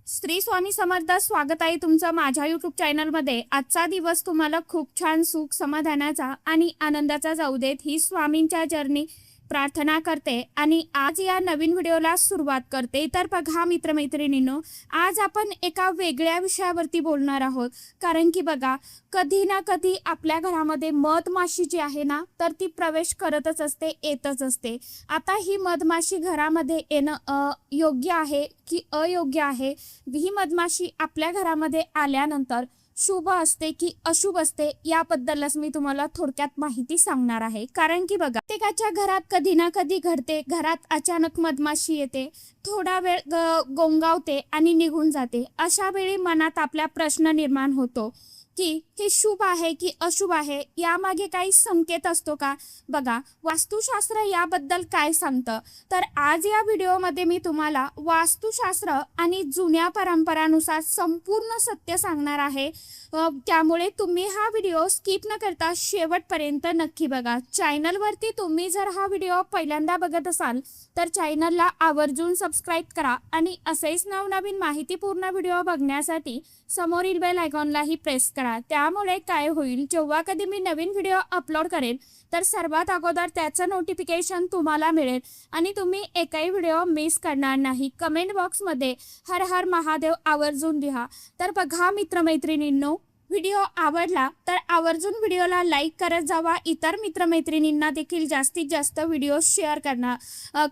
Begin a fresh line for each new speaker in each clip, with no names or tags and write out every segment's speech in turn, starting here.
श्री स्वामी समर्थ. स्वागत आहे तुमचं माझ्या यूट्यूब चॅनलमध्ये. आजचा दिवस तुम्हाला खूप छान सुख समाधानाचा आणि आनंदाचा जाऊ देत ही स्वामींच्या चरणी प्रार्थना करते आणि आज या नवीन व्हिडिओला सुरुवात करते. तर बघा मित्रमैत्रिणींनो, आज आपण एका वेगळ्या विषयावरती बोलणार आहोत. कारण की बघा, कधी ना कधी आपल्या घरामध्ये मधमाशी जी आहे ना, तर ती प्रवेश करतच असते, येतच असते. आता ही मधमाशी घरामध्ये येणं योग्य आहे की अयोग्य आहे? ही मधमाशी आपल्या घरामध्ये आल्यानंतर शुभ असते की अशुभ असते, याबद्दलच मी तुम्हाला थोडक्यात माहिती सांगणार आहे. कारण की बघा, प्रत्येकाच्या घरात कधी ना कधी घडते, घरात अचानक मधमाशी येते, थोडा वेळ गोंगावते आणि निघून जाते. अशा वेळी मनात आपला प्रश्न निर्माण होतो की हे शुभ आहे की अशुभ आहे, यामागे काही संकेत असतो का? बघा, वास्तुशास्त्र याबद्दल काय सांगतं, तर आज या व्हिडिओमध्ये मी तुम्हाला वास्तुशास्त्र आणि जुन्या परंपरानुसार संपूर्ण सत्य सांगणार आहे. त्यामुळे तुम्ही हा व्हिडिओ स्किप न करता शेवटपर्यंत नक्की बघा. चॅनलवरती तुम्ही जर हा व्हिडिओ पहिल्यांदा बघत असाल तर चॅनलला आवर्जून सबस्क्राईब करा आणि असेच नवनवीन माहितीपूर्ण व्हिडिओ बघण्यासाठी समोरील बेल आयकॉनलाही प्रेस करा. त्यामुळे काय होईल, जेव्हा कधी मी नवीन व्हिडिओ अपलोड करेन तर सर्वात अगोदर त्याचं नोटिफिकेशन तुम्हाला मिळेल आणि तुम्ही एकही व्हिडिओ मिस करणार नाही. कमेंट बॉक्समध्ये हर हर महादेव आवर्जून लिहा. तर बघा मित्रमैत्रिणींनो, व्हिडिओ आवडला तर आवर्जून व्हिडिओला लाईक करत जावा. इतर मित्रमैत्रिणींना देखील जास्तीत जास्त व्हिडिओ शेअर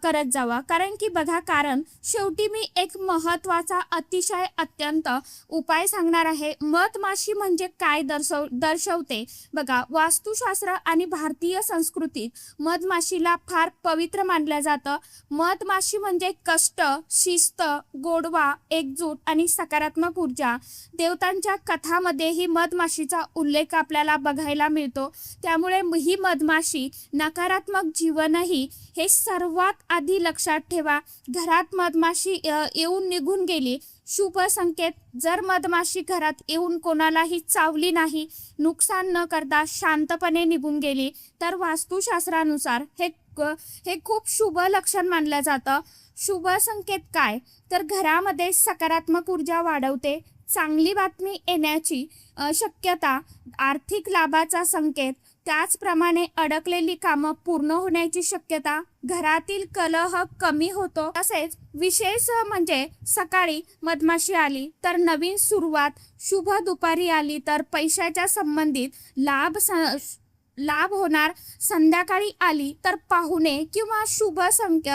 करत जावा. कारण की बघा, कारण शेवटी मी एक महत्त्वाचा अतिशय अत्यंत उपाय सांगणार आहे. मधमाशी म्हणजे काय दर्शवते बघा, वास्तुशास्त्र आणि भारतीय संस्कृतीत मधमाशीला फार पवित्र मानलं जातं. मधमाशी म्हणजे कष्ट, शिस्त, गोडवा, एकजूट आणि सकारात्मक ऊर्जा. देवतांच्या कथामध्ये ही मधमाशीचा उल्लेख आपल्याला बघायला मिळतो. त्यामुळे ही मधमाशी नकारात्मक जीवनही हे सर्वात आधी लक्षात ठेवा. घरात मधमाशी येऊन निघून गेली, शुभ संकेत. जर मधमाशी घरात येऊन कोणालाही चावली नाही, नुकसान न करता शांतपणे निघून गेली, तर वास्तुशास्त्रानुसार हे खूप शुभ लक्षण मानलं जातं. शुभ संकेत काय, तर घरामध्ये सकारात्मक ऊर्जा वाढवते, चांगली बातमी येण्याची शक्यता, आर्थिक लाभाचा संकेत, त्याचप्रमाणे अडकलेली कामं पूर्ण होण्याची शक्यता, घरातील कलह कमी होतो. तसेच विशेष म्हणजे सकाळी मधमाशी आली तर नवीन सुरुवात, शुभ दुपारी आली तर पैशाच्या संबंधित लाभ होणार, संध्याकाळी आली तर पाहुणे किंवा शुभ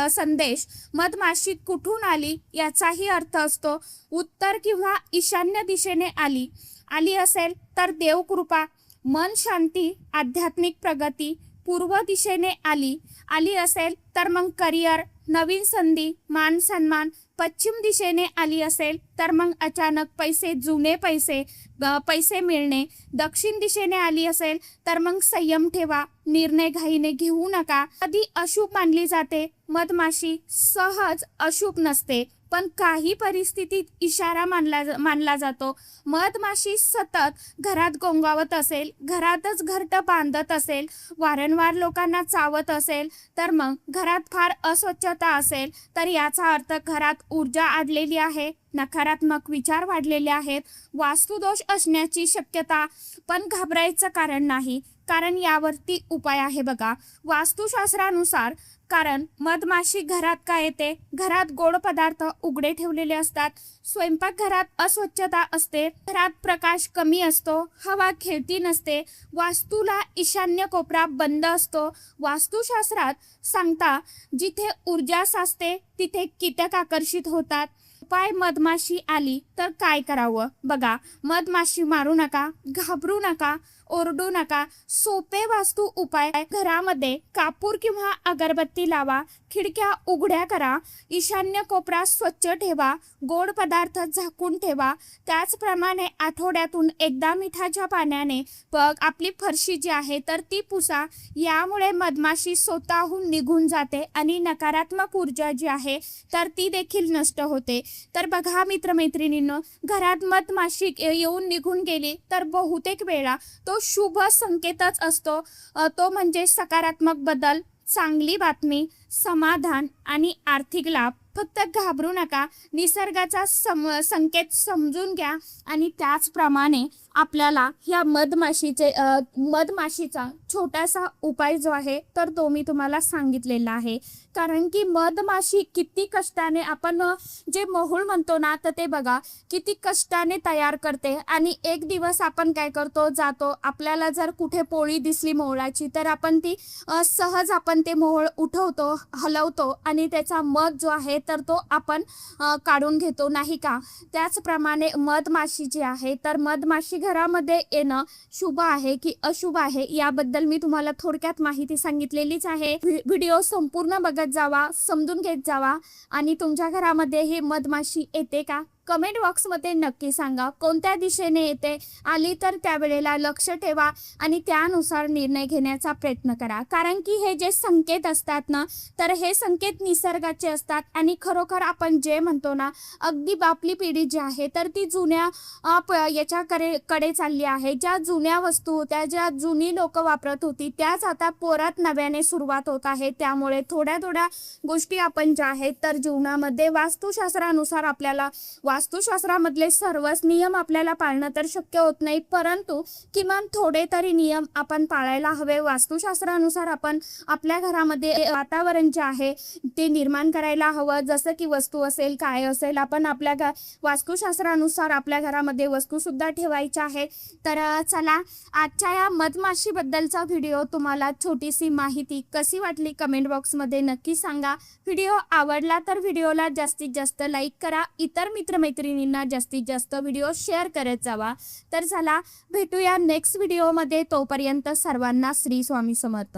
संदेश. मधमाशी कुठून आली याचाही अर्थ असतो. उत्तर किंवा ईशान्य दिशेने आली असेल तर देवकृपा, मन शांती, आध्यात्मिक प्रगती. पूर्व दिशेने आली असेल तर मग करिअर, नवीन संधी, मान सन्मान. पश्चिम दिशेने आली असेल तर मग अचानक जुने पैसे मिळणे. दक्षिण दिशेने आली असेल तर मग संयम ठेवा, निर्णय घाईने घेऊ नका. कधी अशुभ मानली जाते मधमाशी, सहज अशुभ नसते, पण काही परिस्थितीत इशारा मानला जातो. मधमाशी सतत घरात गोंगावत असेल, घरातच घरटं बांधत असेल, वारंवार लोकांना चावत असेल, तर मग घरात फार अस्वच्छता असेल, तर याचा अर्थ घरात ऊर्जा अडलेली आहे, नकारात्मक विचार वाढलेले आहेत, वास्तुदोष असण्याची शक्यता. पण घाबरायचं कारण नाही, कारण यावरती उपाय आहे बघा वास्तुशास्त्रानुसार. कारण मधमाशी घरात काय येते, घरात गोड पदार्थ उघडे ठेवलेले असतात, स्वयंपाकघरात अस्वच्छता असते, घरात प्रकाश कमी असतो, हवा खेळती नसते, वास्तूला ईशान्य कोपरा बंद असतो. वास्तुशास्त्रात सांगता, जिथे ऊर्जा साचते तिथे कीटक आकर्षित होतात. उपाय, मधमाशी आली तर काय करावं बघा, मधमाशी मारू नका, घाबरू नका, ओरडू नका. सोपे वास्तू उपाय, घरामध्ये कापूर किंवा अगरबत्ती लावा, खिडक्या उघड्या करा, ईशान्य कोपरा स्वच्छ ठेवा, गोड पदार्थ झाकून ठेवा. त्याचप्रमाणे आठवड्यातून एकदा मिठाच्या पाण्याने आपली फरशी जी आहे तर ती पुसा. यामुळे मधमाशी स्वतःहून निघून जाते आणि नकारात्मक ऊर्जा जी आहे तर ती देखील नष्ट होते. तर बघा मित्रमैत्रिणींनो, घरात मधमाशी येऊन निघून गेली तर बहुतेक वेळा तो शुभ संकेतच असतो. तो म्हणजे सकारात्मक बदल, चांगली बातमी, समाधान आणि आर्थिक लाभ. फक्त घाबरू नका, निसर्गाचा संकेत समजून घ्या आणि त्याचप्रमाणे आपल्याला ह्या मधमाशीचा छोटासा उपाय जो आहे तर तो मी तुम्हाला सांगितलेला आहे. कारण की मधमाशी किती कष्टाने आपण जे मोहूळ म्हणतो ना, तर ते बघा किती कष्टाने तयार करते. आणि एक दिवस आपण काय करतो, जातो, आपल्याला जर कुठे पोळी दिसली मोहळाची तर आपण ती सहज आपण ते मोहळ उठवतो, हलवतो आणि त्याचा मध जो आहे तर तो आपण काढून घेतो, नाही का? त्याचप्रमाणे मधमाशी जी आहे तर मधमाशी घरामध्ये येणं शुभ आहे की अशुभ आहे याबद्दल मी तुम्हाला थोडक्यात माहिती सांगितलेलीच आहे. व्हिडिओ संपूर्ण बघत जावा, समजून घेत जावा. आणि तुमच्या घरामध्ये ही मधमाशी येते का? कमेंट बॉक्समध्ये नक्की सांगा. कोणत्या दिशेने येते, आली तर त्यावेळेला लक्ष ठेवा आणि त्यानुसार निर्णय घेण्याचा प्रयत्न करा. कारण की हे जे संकेत असतात ना, तर हे संकेत निसर्गाचे असतात. आणि खरोखर आपण जे म्हणतो ना, अगदी आपली पिढी जी आहे तर ती जुन्या याच्याकडे चालली आहे. ज्या जुन्या वस्तू होत्या, ज्या जुनी लोक वापरत होती, त्याच आता परत नव्याने सुरुवात होत आहे. त्यामुळे थोड्या थोड्या गोष्टी आपण ज्या आहेत तर जीवनामध्ये वास्तुशास्त्रानुसार आपल्याला वास्तुशास्त्रामधले सर्वच नियम आपल्याला पाळणं तर शक्य होत नाही, परंतु किमान थोडे तरी नियम आपण पाळायला हवे. वास्तुशास्त्रानुसार आपण आपल्या घरामध्ये वातावरण जे आहे ते निर्माण करायला हवं. जसं की वस्तू असेल, काय असेल, आपण आपल्या वास्तुशास्त्रानुसार आपल्या घरामध्ये वस्तू सुद्धा ठेवायच्या आहेत. तर चला, आजच्या या मधमाशीबद्दलचा व्हिडिओ तुम्हाला छोटीशी माहिती कशी वाटली कमेंट बॉक्समध्ये नक्की सांगा. व्हिडिओ आवडला तर व्हिडिओला जास्तीत जास्त लाईक करा. इतर मित्रमैत्रिणींना जास्तीत जास्त व्हिडिओ शेअर करत जावा. तर चला, भेटूया नेक्स्ट व्हिडिओमध्ये. तोपर्यंत सर्वांना श्री स्वामी समर्थ.